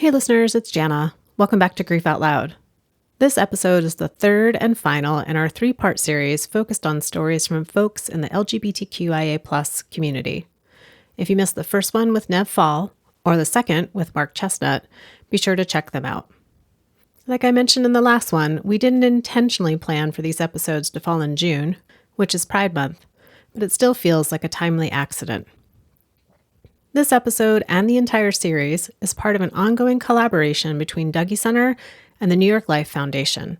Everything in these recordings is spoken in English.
Hey listeners, it's Jana. Welcome back to Grief Out Loud. This episode is the third and final in our three-part series focused on stories from folks in the LGBTQIA+ community. If you missed the first one with Nev Fall, or the second with Mark Chestnut, be sure to check them out. Like I mentioned in the last one, we didn't intentionally plan for these episodes to fall in June, which is Pride Month, but it still feels like a timely accident. This episode and the entire series is part of an ongoing collaboration between Dougy Center and the New York Life Foundation,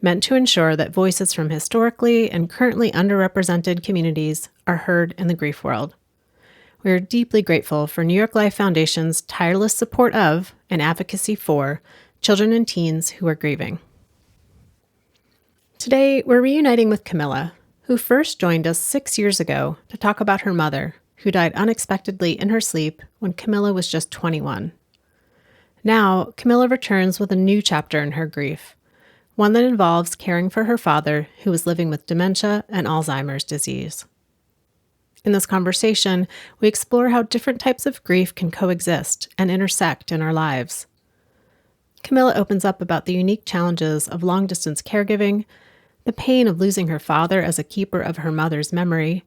meant to ensure that voices from historically and currently underrepresented communities are heard in the grief world. We are deeply grateful for New York Life Foundation's tireless support of and advocacy for children and teens who are grieving. Today, we're reuniting with Camila, who first joined us 6 years ago to talk about her mother, who died unexpectedly in her sleep when Camila was just 21. Now, Camila returns with a new chapter in her grief, one that involves caring for her father, who was living with dementia and Alzheimer's disease. In this conversation, we explore how different types of grief can coexist and intersect in our lives. Camila opens up about the unique challenges of long-distance caregiving, the pain of losing her father as a keeper of her mother's memory,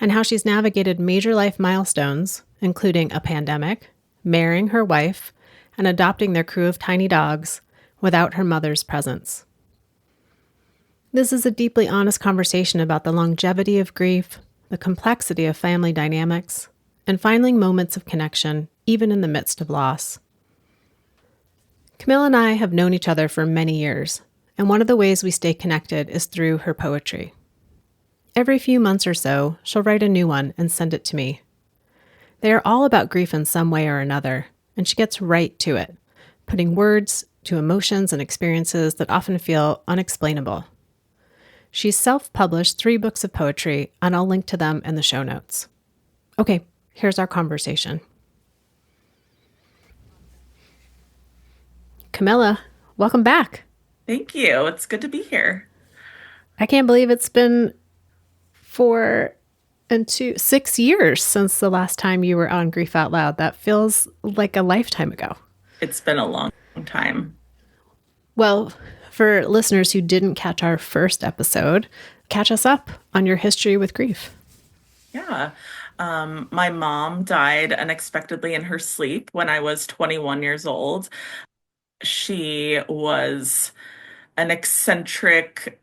and how she's navigated major life milestones, including a pandemic, marrying her wife, and adopting their crew of tiny dogs without her mother's presence. This is a deeply honest conversation about the longevity of grief, the complexity of family dynamics, and finding moments of connection, even in the midst of loss. Camila and I have known each other for many years, and one of the ways we stay connected is through her poetry. Every few months or so, she'll write a new one and send it to me. They are all about grief in some way or another, and she gets right to it, putting words to emotions and experiences that often feel unexplainable. She's self-published 3 books of poetry, and I'll link to them in the show notes. Okay, here's our conversation. Camila, welcome back. Thank you. It's good to be here. I can't believe it's been 6 years since the last time you were on Grief Out Loud. That feels like a lifetime ago. It's been a long time. Well, for listeners who didn't catch our first episode, catch us up on your history with grief. Yeah. My mom died unexpectedly in her sleep when I was 21 years old. She was an eccentric,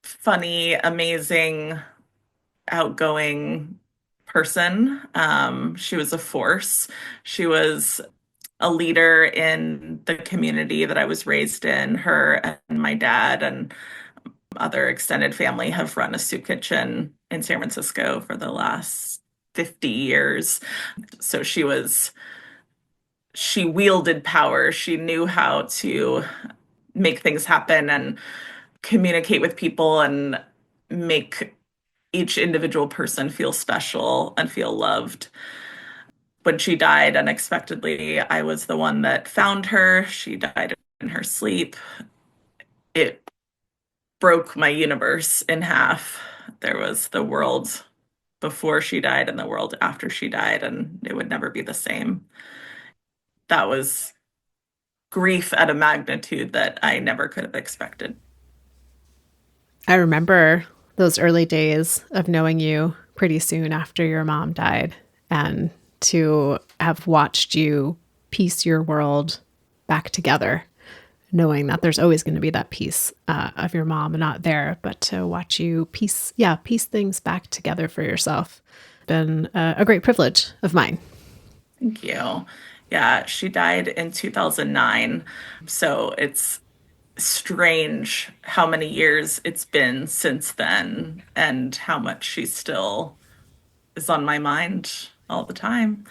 funny, amazing, outgoing person. She was a force. She was a leader in the community that I was raised in. Her and my dad and other extended family have run a soup kitchen in San Francisco for the last 50 years. So she wielded power. She knew how to make things happen and communicate with people and make each individual person feel special and feel loved. When she died unexpectedly, I was the one that found her. She died in her sleep. It broke my universe in half. There was the world before she died and the world after she died, and it would never be the same. That was grief at a magnitude that I never could have expected. I remember those early days of knowing you pretty soon after your mom died, and to have watched you piece your world back together, knowing that there's always going to be that piece of your mom not there, but to watch you piece things back together for yourself. Been a great privilege of mine. Thank you. Yeah, she died in 2009. So it's strange how many years it's been since then and how much she still is on my mind all the time.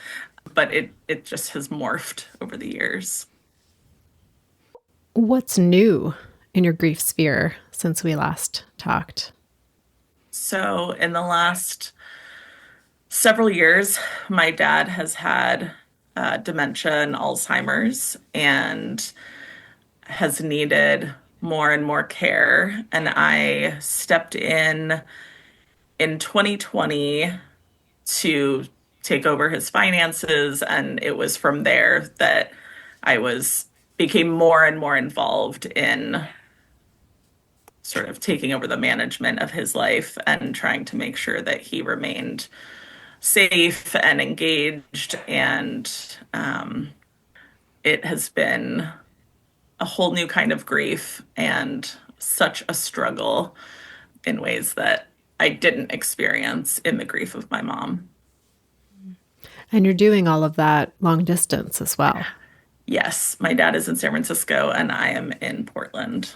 But it just has morphed over the years. What's new in your grief sphere since we last talked? So in the last several years, my dad has had dementia and Alzheimer's and has needed more and more care. And I stepped in 2020 to take over his finances. And it was from there that I was became more and more involved in sort of taking over the management of his life and trying to make sure that he remained safe and engaged. And it has been a whole new kind of grief and such a struggle in ways that I didn't experience in the grief of my mom. And you're doing all of that long distance as well. Yes, my dad is in San Francisco and I am in Portland.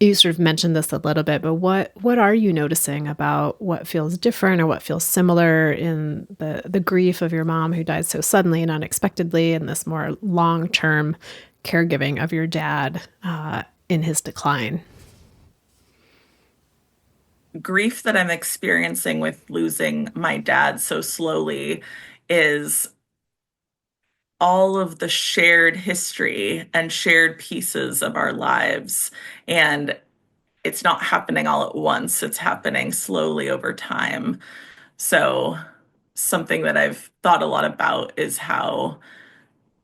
You sort of mentioned this a little bit, but what are you noticing about what feels different or what feels similar in the grief of your mom who died so suddenly and unexpectedly, and this more long term caregiving of your dad in his decline? Grief that I'm experiencing with losing my dad so slowly is all of the shared history and shared pieces of our lives. And it's not happening all at once, it's happening slowly over time. So, something that I've thought a lot about is how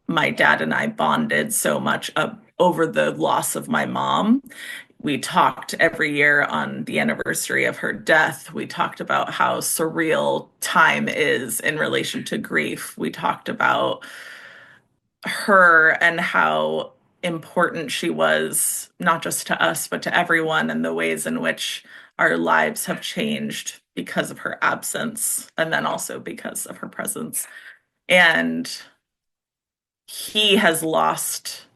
my dad and I bonded so much over the loss of my mom. We talked every year on the anniversary of her death. We talked about how surreal time is in relation to grief. We talked about her and how important she was, not just to us, but to everyone, and the ways in which our lives have changed because of her absence and then also because of her presence. And he has lost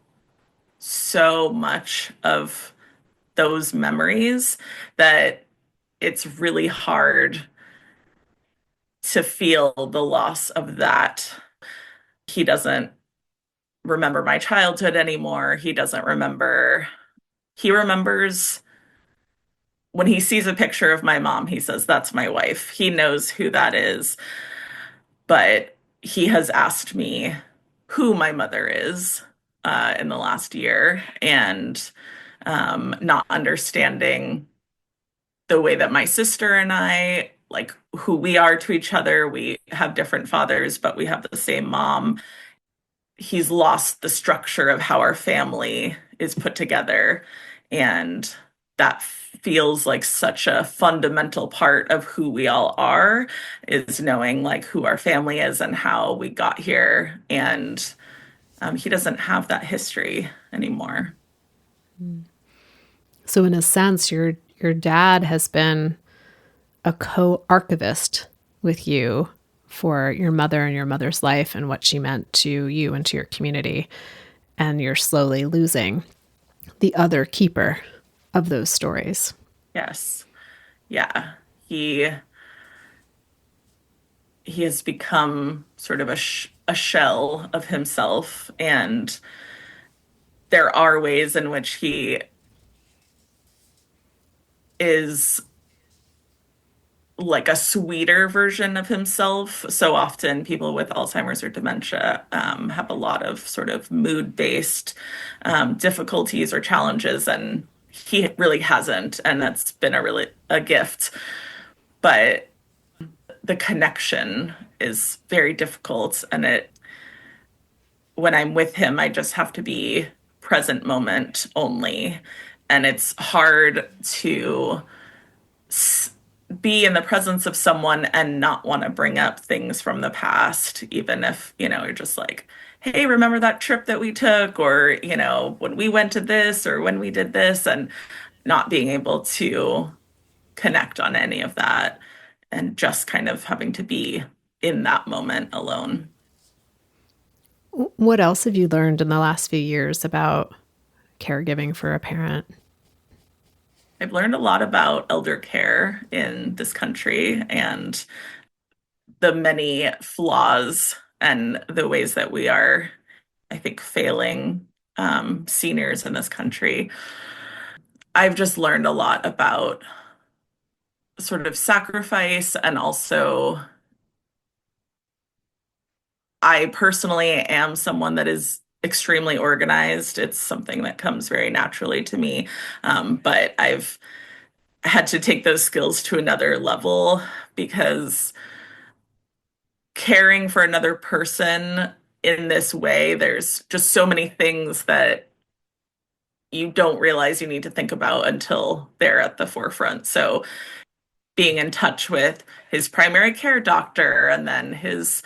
so much of those memories that it's really hard to feel the loss of that. He doesn't remember my childhood anymore. He remembers when he sees a picture of my mom, he says, "That's my wife." He knows who that is, but he has asked me who my mother is in the last year, and not understanding the way that my sister and I, like who we are to each other. We have different fathers, but we have the same mom. He's lost the structure of how our family is put together. And that feels like such a fundamental part of who we all are, is knowing like who our family is and how we got here. And he doesn't have that history anymore. So in a sense, your dad has been a co-archivist with you for your mother and your mother's life and what she meant to you and to your community. And you're slowly losing the other keeper of those stories. Yes. Yeah. He has become sort of a shell of himself, and there are ways in which he is like a sweeter version of himself. So often, people with Alzheimer's or dementia have a lot of sort of mood-based difficulties or challenges, and he really hasn't, and that's been a gift. But the connection is very difficult, and it when I'm with him, I just have to be present moment only, and it's hard to be in the presence of someone and not want to bring up things from the past, even if, you're just like, hey, remember that trip that we took? Or, when we went to this or when we did this, and not being able to connect on any of that and just kind of having to be in that moment alone. What else have you learned in the last few years about caregiving for a parent? I've learned a lot about elder care in this country and the many flaws and the ways that we are, I think, failing seniors in this country. I've just learned a lot about sort of sacrifice, and also I personally am someone that is extremely organized. It's something that comes very naturally to me. But I've had to take those skills to another level, because caring for another person in this way, there's just so many things that you don't realize you need to think about until they're at the forefront. So being in touch with his primary care doctor and then his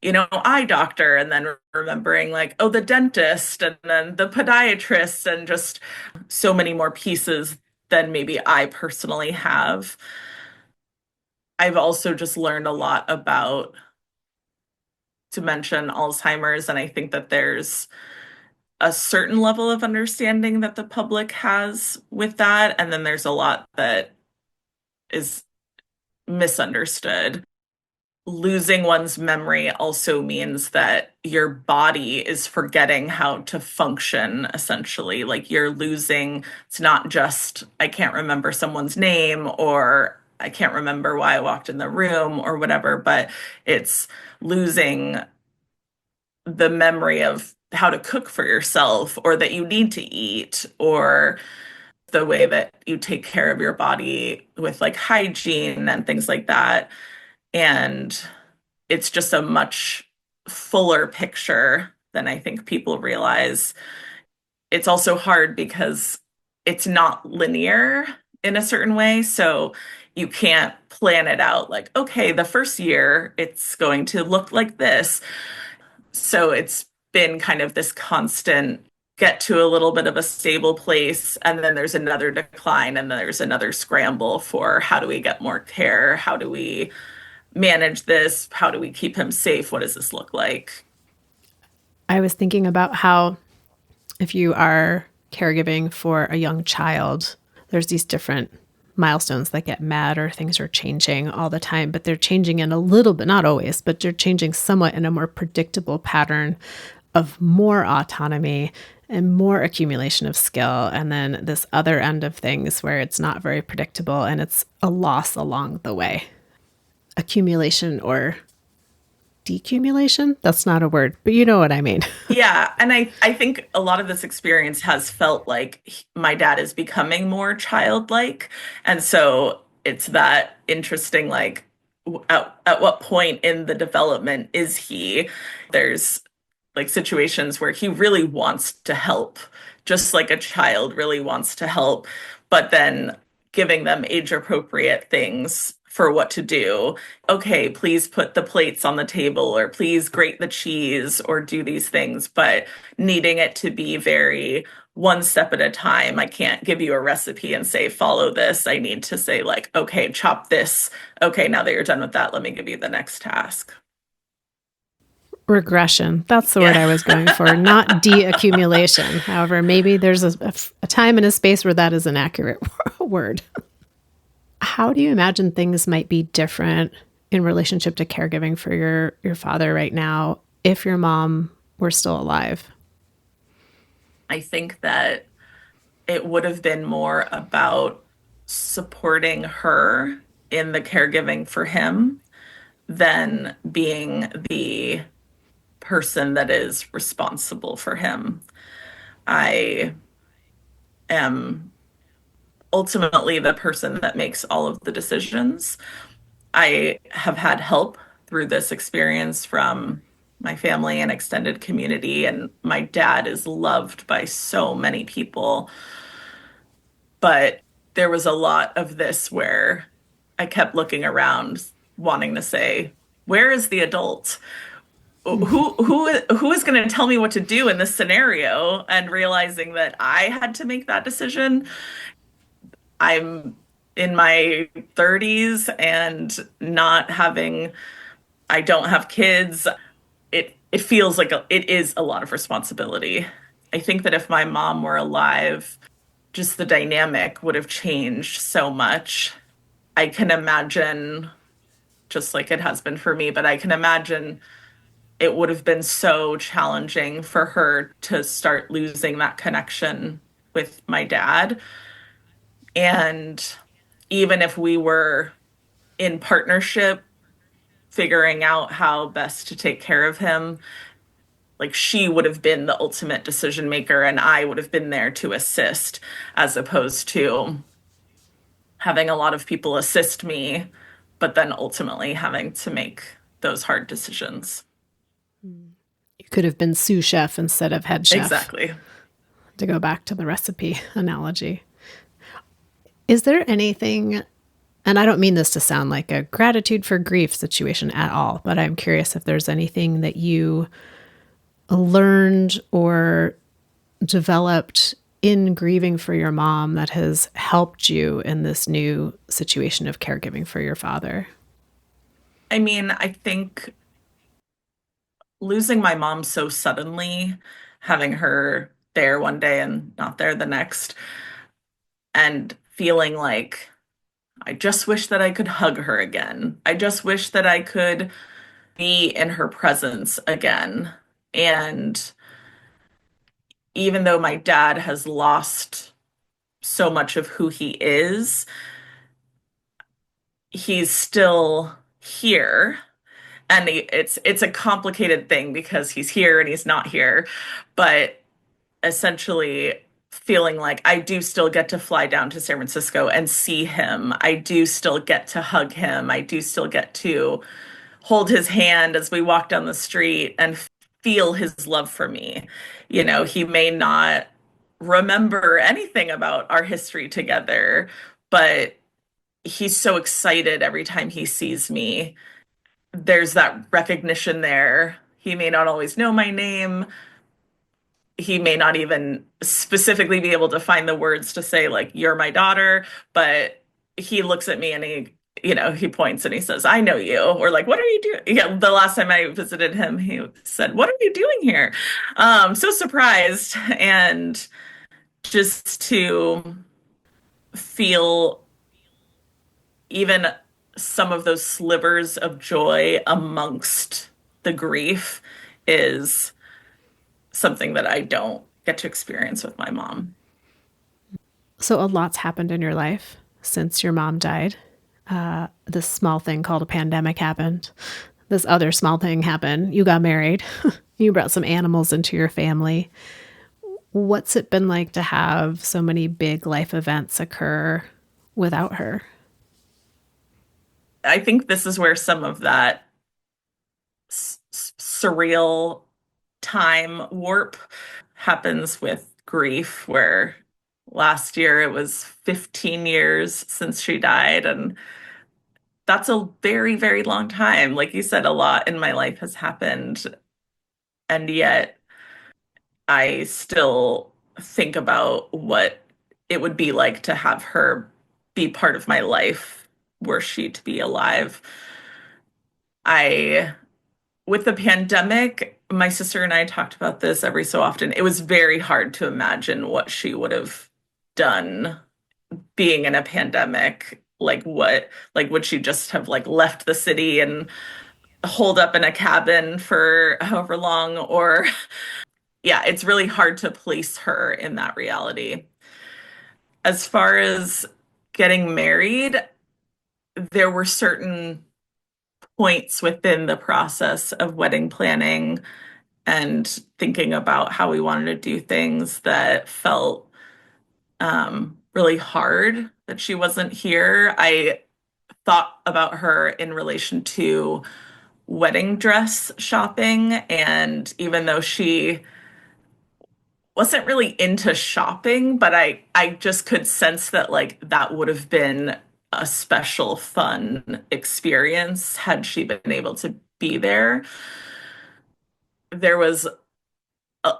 eye doctor, and then remembering like, oh, the dentist and then the podiatrist, and just so many more pieces than maybe I personally have. I've also just learned a lot about dementia and Alzheimer's, and I think that there's a certain level of understanding that the public has with that, and then there's a lot that is misunderstood. Losing one's memory also means that your body is forgetting how to function, essentially. Like you're losing, it's not just, I can't remember someone's name or I can't remember why I walked in the room or whatever, but it's losing the memory of how to cook for yourself or that you need to eat or the way that you take care of your body with like hygiene and things like that. And it's just a much fuller picture than I think people realize. It's also hard because it's not linear in a certain way. So you can't plan it out like, okay, the first year it's going to look like this. So it's been kind of this constant get to a little bit of a stable place, and then there's another decline, and then there's another scramble for how do we get more care? How do we manage this? How do we keep him safe? What does this look like? I was thinking about how if you are caregiving for a young child, there's these different milestones that get met or things are changing all the time, but they're changing in a little bit, not always, but they're changing somewhat in a more predictable pattern of more autonomy and more accumulation of skill. And then this other end of things where it's not very predictable and it's a loss along the way. Accumulation or decumulation? That's not a word, but you know what I mean. Yeah, and I think a lot of this experience has felt like my dad is becoming more childlike. And so it's that interesting, like, at what point in the development is he? There's like situations where he really wants to help, just like a child really wants to help, but then giving them age appropriate things for what to do. Okay, please put the plates on the table, or please grate the cheese, or do these things, but needing it to be very one step at a time. I can't give you a recipe and say, follow this. I need to say, like, okay, chop this. Okay, now that you're done with that, let me give you the next task. Regression. That's the word Yeah. I was going for, not deaccumulation. However, maybe there's a time and a space where that is an accurate word. How do you imagine things might be different in relationship to caregiving for your father right now if your mom were still alive? I think that it would have been more about supporting her in the caregiving for him than being the person that is responsible for him. I am ultimately the person that makes all of the decisions. I have had help through this experience from my family and extended community, and my dad is loved by so many people. But there was a lot of this where I kept looking around, wanting to say, where is the adult? Who is going to tell me what to do in this scenario? And realizing that I had to make that decision. I'm in my 30s and not having, I don't have kids. It feels like it is a lot of responsibility. I think that if my mom were alive, just the dynamic would have changed so much. I can imagine, just like it has been for me, but I can imagine it would have been so challenging for her to start losing that connection with my dad. And even if we were in partnership, figuring out how best to take care of him, like she would have been the ultimate decision maker, and I would have been there to assist, as opposed to having a lot of people assist me, but then ultimately having to make those hard decisions. Could have been sous chef instead of head chef, Exactly. to go back to the recipe analogy. Is there anything, and I don't mean this to sound like a gratitude for grief situation at all, but I'm curious if there's anything that you learned or developed in grieving for your mom that has helped you in this new situation of caregiving for your father? I mean, I think losing my mom so suddenly, having her there one day and not there the next, and feeling like I just wish that I could hug her again. I just wish that I could be in her presence again. And even though my dad has lost so much of who he is, he's still here. And it's a complicated thing because he's here and he's not here. But essentially feeling like I do still get to fly down to San Francisco and see him. I do still get to hug him. I do still get to hold his hand as we walk down the street and feel his love for me. You know, he may not remember anything about our history together, but he's so excited every time he sees me. There's that recognition there. He may not always know my name. He may not even specifically be able to find the words to say, like, you're my daughter, but he looks at me and he points and he says, I know you. Or like, what are you doing? Yeah, the last time I visited him, he said, what are you doing here? So surprised. And just to feel even some of those slivers of joy amongst the grief is something that I don't get to experience with my mom. So, a lot's happened in your life since your mom died. This small thing called a pandemic happened. This other small thing happened. You got married. You brought some animals into your family. What's it been like to have so many big life events occur without her? I think this is where some of that surreal time warp happens with grief, where last year it was 15 years since she died. And that's a very, very long time. Like you said, a lot in my life has happened. And yet I still think about what it would be like to have her be part of my life were she to be alive. I, with the pandemic, my sister and I talked about this every so often. It was very hard to imagine what she would have done being in a pandemic. Like would she just have like left the city and holed up in a cabin for however long? Or, yeah, it's really hard to place her in that reality. As far as getting married, there were certain points within the process of wedding planning and thinking about how we wanted to do things that felt really hard that she wasn't here. I thought about her in relation to wedding dress shopping. And even though she wasn't really into shopping, but I just could sense that like that would have been a special fun experience had she been able to be there. There was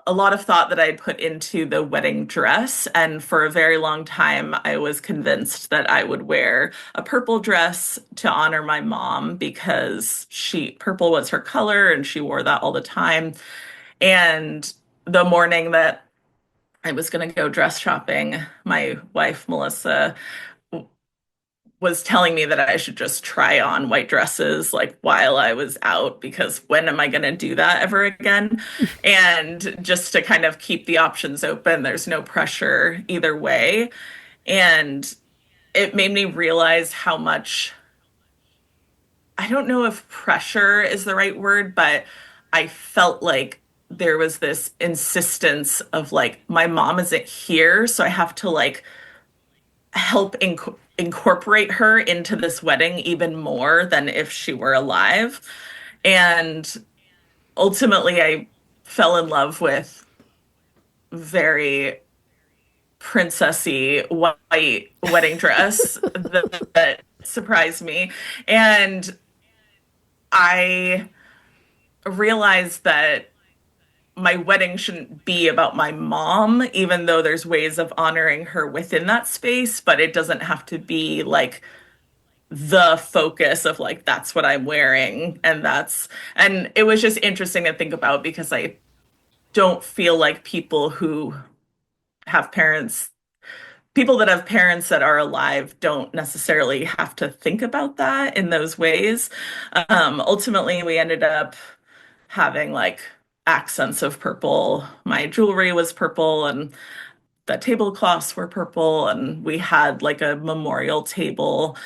a lot of thought that I'd put into the wedding dress, and for a very long time I was convinced that I would wear a purple dress to honor my mom because she purple was her color and she wore that all the time. And the morning that I was going to go dress shopping, my wife, Melissa, was telling me that I should just try on white dresses like while I was out because when am I going to do that ever again? And just to kind of keep the options open, there's no pressure either way. And it made me realize how much, I don't know if pressure is the right word, but I felt like there was this insistence of like, my mom isn't here, so I have to like help incorporate her into this wedding even more than if she were alive. And ultimately, I fell in love with very princessy white wedding dress that surprised me. And I realized that my wedding shouldn't be about my mom, even though there's ways of honoring her within that space, but it doesn't have to be like the focus of like that's what I'm wearing and it was just interesting to think about because I don't feel like have parents people that have parents that are alive don't necessarily have to think about that in those ways. Ultimately, we ended up having like accents of purple. My jewelry was purple and the tablecloths were purple, and we had like a memorial table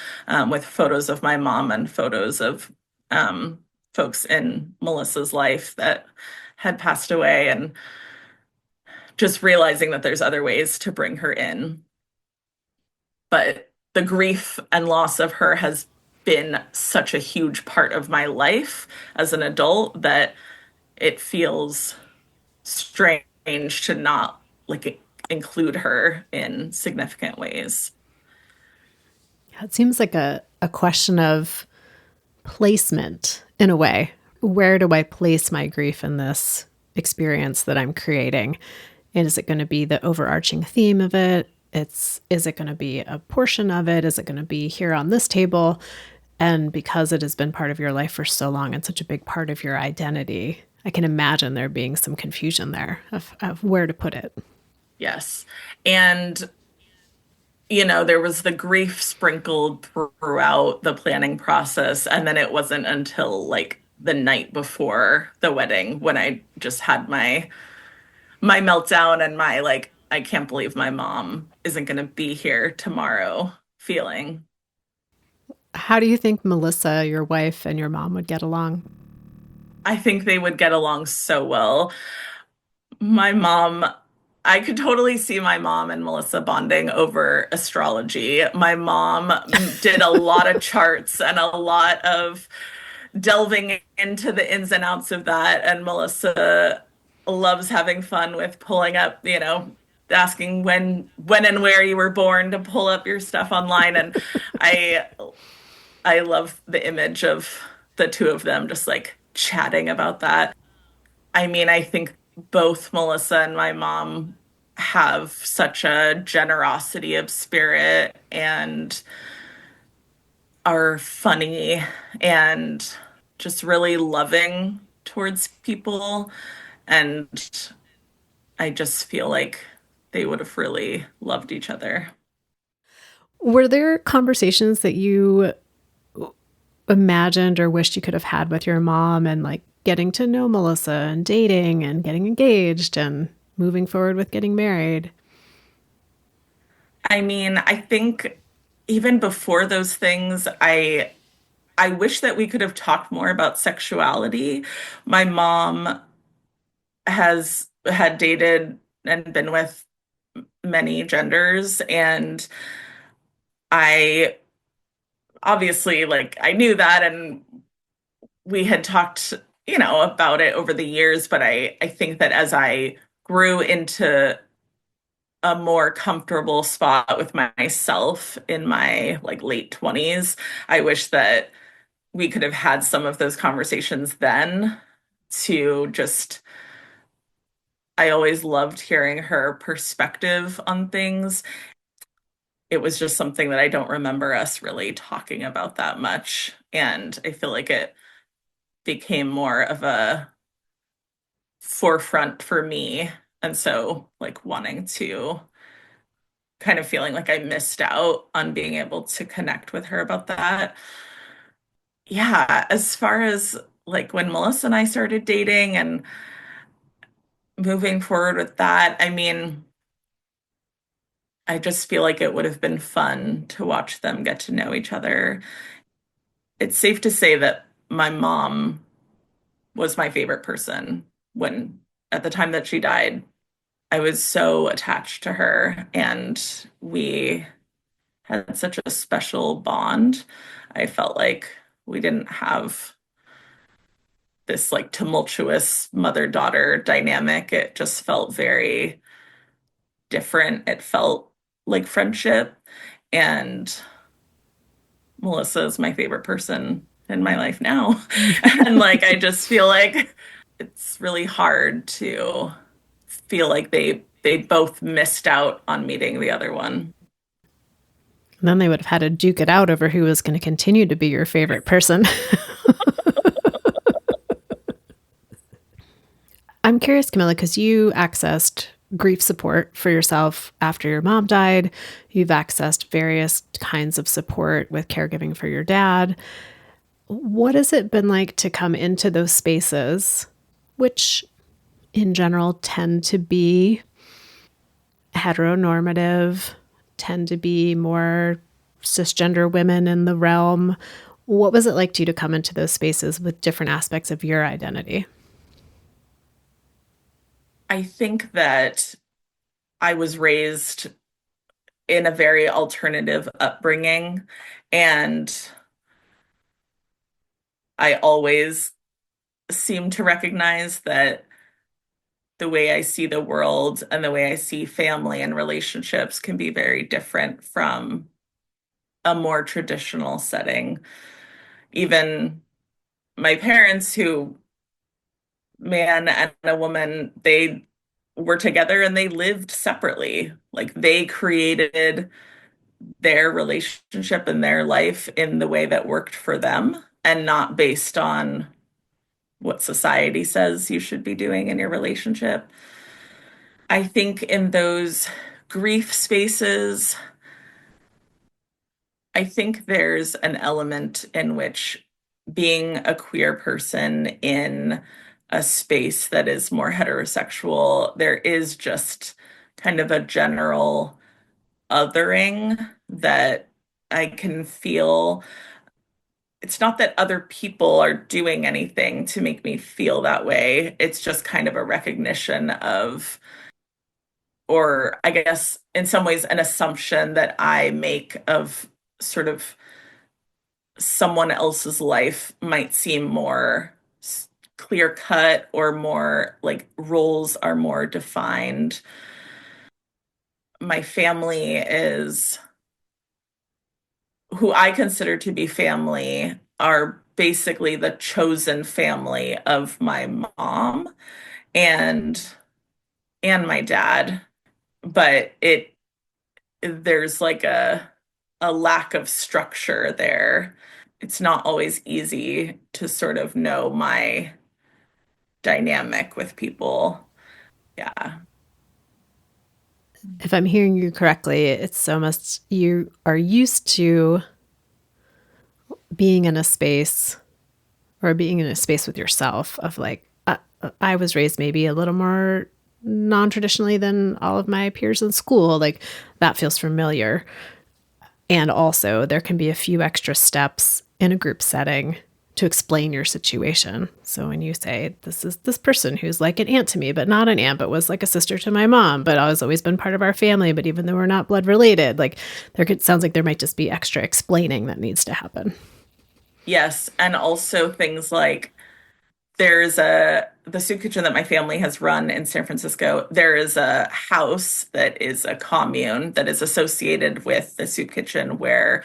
with photos of my mom and photos of um, folks in Melissa's life that had passed away, and just realizing that there's other ways to bring her in. But the grief and loss of her has been such a huge part of my life as an adult that it feels strange to not like include her in significant ways. It seems like a question of placement in a way. Where do I place my grief in this experience that I'm creating? And is it going to be the overarching theme of it? Is it going to be a portion of it? Is it going to be here on this table? And because it has been part of your life for so long and such a big part of your identity, I can imagine there being some confusion there of where to put it. Yes. And there was the grief sprinkled throughout the planning process. And then it wasn't until like the night before the wedding when I just had my meltdown and my like, I can't believe my mom isn't going to be here tomorrow feeling. How do you think Melissa, your wife, and your mom would get along? I think they would get along so well. My mom, I could totally see my mom and Melissa bonding over astrology. My mom did a lot of charts and a lot of delving into the ins and outs of that. And Melissa loves having fun with pulling up, asking when and where you were born to pull up your stuff online. And I I love the image of the two of them just like chatting about that. I mean, I think both Melissa and my mom have such a generosity of spirit and are funny and just really loving towards people. And I just feel like they would have really loved each other. Were there conversations that you imagined or wished you could have had with your mom and like getting to know Melissa and dating and getting engaged and moving forward with getting married? I mean, I think even before those things, I wish that we could have talked more about sexuality. My mom has had dated and been with many genders, and I obviously like I knew that and we had talked, about it over the years, but I think that as I grew into a more comfortable spot with myself in my like late 20s, I wish that we could have had some of those conversations then to just I always loved hearing her perspective on things. It was just something that I don't remember us really talking about that much. And I feel like it became more of a forefront for me. And so, like, wanting to kind of feeling like I missed out on being able to connect with her about that. Yeah, as far as like when Melissa and I started dating and moving forward with that, I mean, I just feel like it would have been fun to watch them get to know each other. It's safe to say that my mom was my favorite person when at the time that she died. I was so attached to her and we had such a special bond. I felt like we didn't have this like tumultuous mother-daughter dynamic. It just felt very different. It felt like friendship. And Melissa is my favorite person in my life now. And like I just feel like it's really hard to feel like they both missed out on meeting the other one. And then they would have had to duke it out over who was going to continue to be your favorite person. I'm curious, Camilla, because you accessed grief support for yourself after your mom died. You've accessed various kinds of support with caregiving for your dad. What has it been like to come into those spaces, which in general tend to be heteronormative, tend to be more cisgender women in the realm? What was it like to you to come into those spaces with different aspects of your identity? I think that I was raised in a very alternative upbringing, and I always seem to recognize that the way I see the world and the way I see family and relationships can be very different from a more traditional setting. Even my parents, who, man and a woman, they were together and they lived separately. Like they created their relationship and their life in the way that worked for them and not based on what society says you should be doing in your relationship. I think in those grief spaces, I think there's an element in which being a queer person in a space that is more heterosexual, there is just kind of a general othering that I can feel. It's not that other people are doing anything to make me feel that way. It's just kind of a recognition of, or I guess in some ways, an assumption that I make of sort of someone else's life might seem more clear cut or more like roles are more defined. My family is who I consider to be family are basically the chosen family of my mom and my dad, but it there's like a lack of structure there. It's not always easy to sort of know my dynamic with people. Yeah. If I'm hearing you correctly, it's almost you are used to being in a space or being in a space with yourself of like, I was raised maybe a little more non traditionally than all of my peers in school. Like that feels familiar. And also, there can be a few extra steps in a group setting to explain your situation. So when you say, this is this person who's like an aunt to me, but not an aunt, but was like a sister to my mom, but has always been part of our family, but even though we're not blood related, like sounds like there might just be extra explaining that needs to happen. Yes, and also things like the soup kitchen that my family has run in San Francisco. There is a house that is a commune that is associated with the soup kitchen where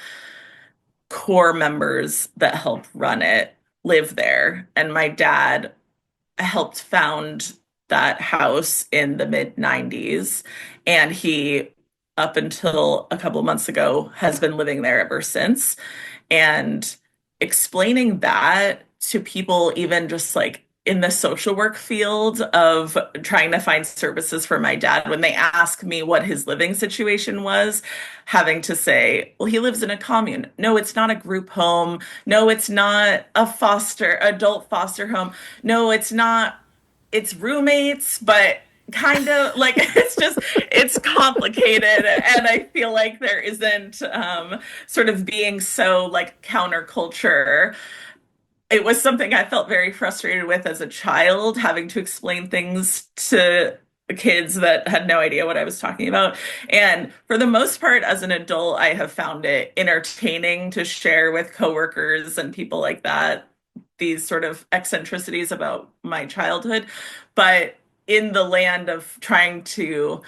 core members that help run it live there. And my dad helped found that house in the mid 90s. And he, up until a couple of months ago, has been living there ever since. And explaining that to people, even just like in the social work field of trying to find services for my dad, when they ask me what his living situation was, having to say, well, he lives in a commune. No, it's not a group home. No, it's not a adult foster home. No, it's not, it's roommates, but kind of like it's complicated. And I feel like there isn't sort of being so like counterculture. It was something I felt very frustrated with as a child, having to explain things to kids that had no idea what I was talking about. And for the most part, as an adult, I have found it entertaining to share with coworkers and people like that these sort of eccentricities about my childhood. But in the land of trying to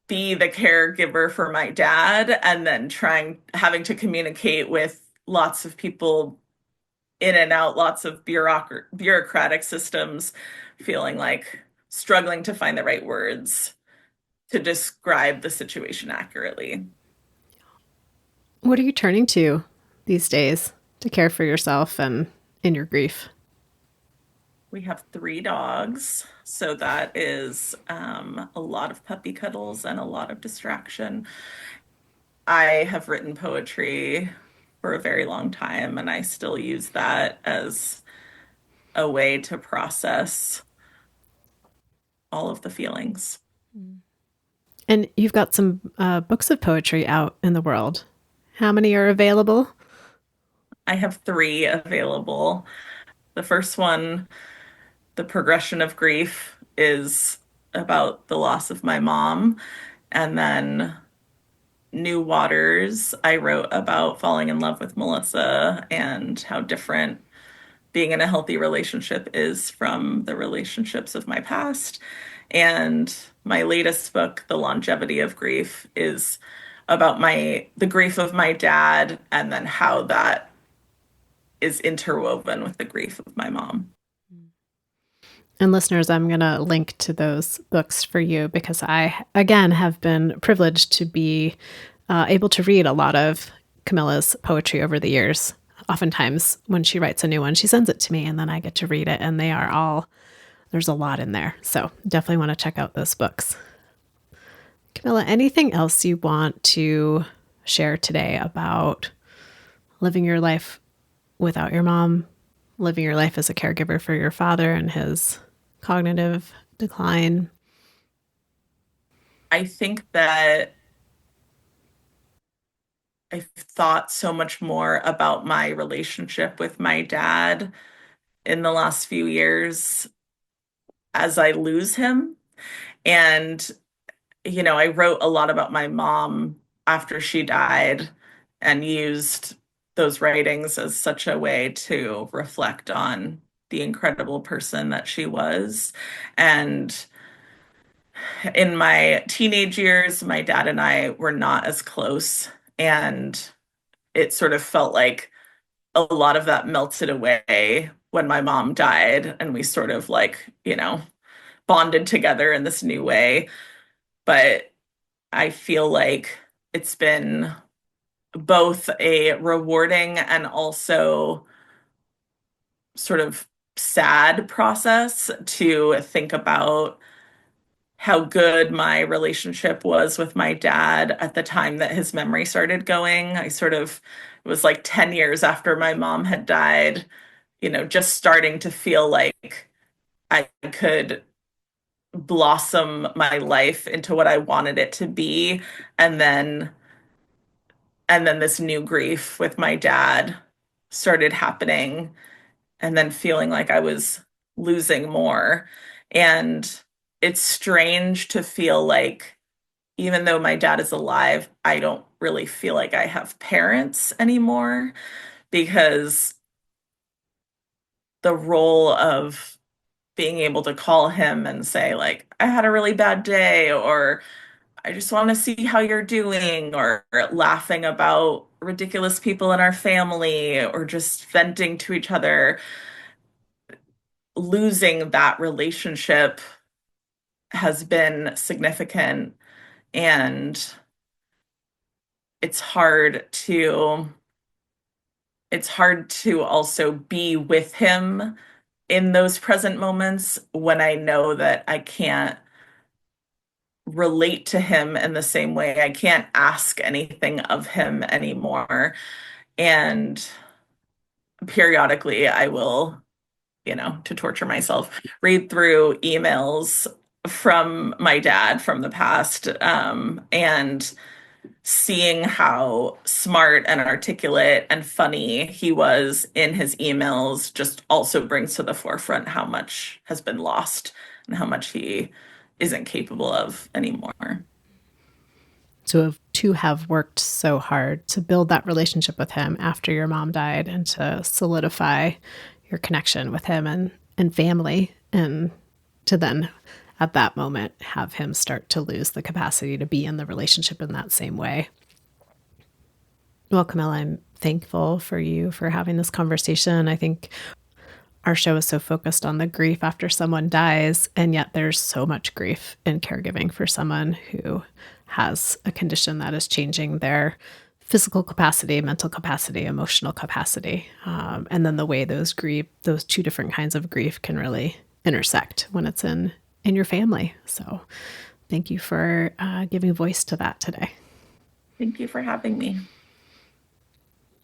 be the caregiver for my dad and then having to communicate with lots of people in and out, lots of bureaucratic systems, feeling like struggling to find the right words to describe the situation accurately. What are you turning to these days to care for yourself and in your grief? We have 3 dogs, so that is a lot of puppy cuddles and a lot of distraction. I have written poetry for a very long time, and I still use that as a way to process all of the feelings. And you've got some books of poetry out in the world. How many are available? I have 3 available. The first one, The Progression of Grief, is about the loss of my mom. And then New Waters, I wrote about falling in love with Melissa and how different being in a healthy relationship is from the relationships of my past. And my latest book, The Longevity of Grief, is about the grief of my dad and then how that is interwoven with the grief of my mom. And listeners, I'm going to link to those books for you because I, again, have been privileged to be able to read a lot of Camilla's poetry over the years. Oftentimes, when she writes a new one, she sends it to me and then I get to read it, and there's a lot in there. So definitely want to check out those books. Camila, anything else you want to share today about living your life without your mom, living your life as a caregiver for your father and his cognitive decline? I think that I've thought so much more about my relationship with my dad in the last few years as I lose him. And, I wrote a lot about my mom after she died and used those writings as such a way to reflect on the incredible person that she was. And in my teenage years, my dad and I were not as close. And it sort of felt like a lot of that melted away when my mom died. And we sort of bonded together in this new way. But I feel like it's been both a rewarding and also sort of sad process to think about how good my relationship was with my dad at the time that his memory started going. It was like 10 years after my mom had died, just starting to feel like I could blossom my life into what I wanted it to be. And then this new grief with my dad started happening, and then feeling like I was losing more. And it's strange to feel like even though my dad is alive, I don't really feel like I have parents anymore, because the role of being able to call him and say, like, I had a really bad day, or I just want to see how you're doing, or laughing about ridiculous people in our family, or just venting to each other, losing that relationship has been significant. And it's hard to also be with him in those present moments when I know that I can't relate to him in the same way. I can't ask anything of him anymore. And periodically I will, to torture myself, read through emails from my dad from the past, and seeing how smart and articulate and funny he was in his emails just also brings to the forefront how much has been lost and how much he isn't capable of anymore. To have worked so hard to build that relationship with him after your mom died and to solidify your connection with him and family, and to then at that moment have him start to lose the capacity to be in the relationship in that same way. Well, Camila, I'm thankful for you for having this conversation. I think our show is so focused on the grief after someone dies, and yet there's so much grief in caregiving for someone who has a condition that is changing their physical capacity, mental capacity, emotional capacity. And then the way those two different kinds of grief can really intersect when it's in your family. So thank you for giving voice to that today. Thank you for having me.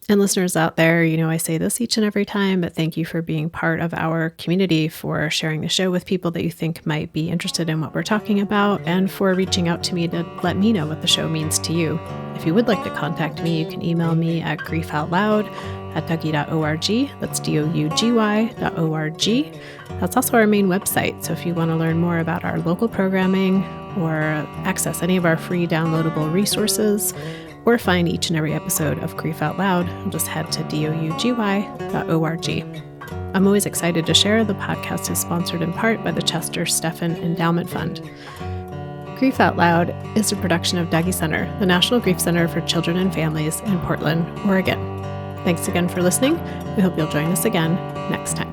And listeners out there, I say this each and every time, but thank you for being part of our community, for sharing the show with people that you think might be interested in what we're talking about, and for reaching out to me to let me know what the show means to you. If you would like to contact me, you can email me at griefoutloud@dougy.org. That's dougy.org. That's also our main website. So if you want to learn more about our local programming or access any of our free downloadable resources, or find each and every episode of Grief Out Loud, just head to dougy.org. I'm always excited to share. The podcast is sponsored in part by the Chester Steffen Endowment Fund. Grief Out Loud is a production of Dougy Center, the National Grief Center for Children and Families in Portland, Oregon. Thanks again for listening. We hope you'll join us again next time.